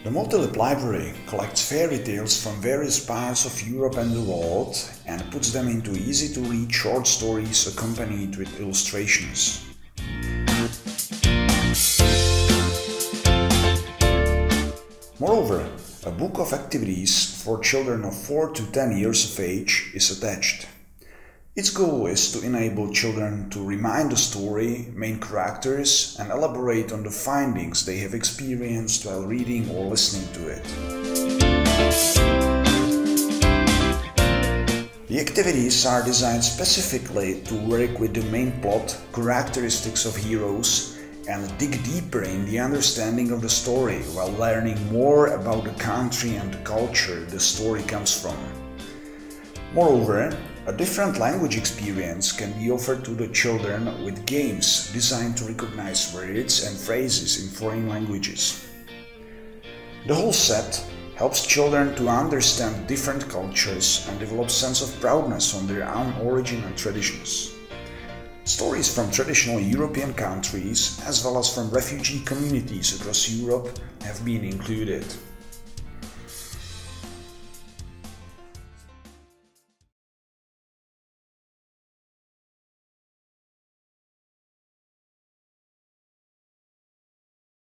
The Multilingual Library collects fairy tales from various parts of Europe and the world and puts them into easy-to-read short stories accompanied with illustrations. Moreover, a book of activities for children of 4 to 10 years of age is attached. Its goal is to enable children to remind the story, main characters, and elaborate on the findings they have experienced while reading or listening to it. The activities are designed specifically to work with the main plot, characteristics of heroes, and dig deeper in the understanding of the story while learning more about the country and the culture the story comes from. Moreover, a different language experience can be offered to the children with games designed to recognize words and phrases in foreign languages. The whole set helps children to understand different cultures and develop a sense of proudness on their own origin and traditions. Stories from traditional European countries, as well as from refugee communities across Europe, have been included.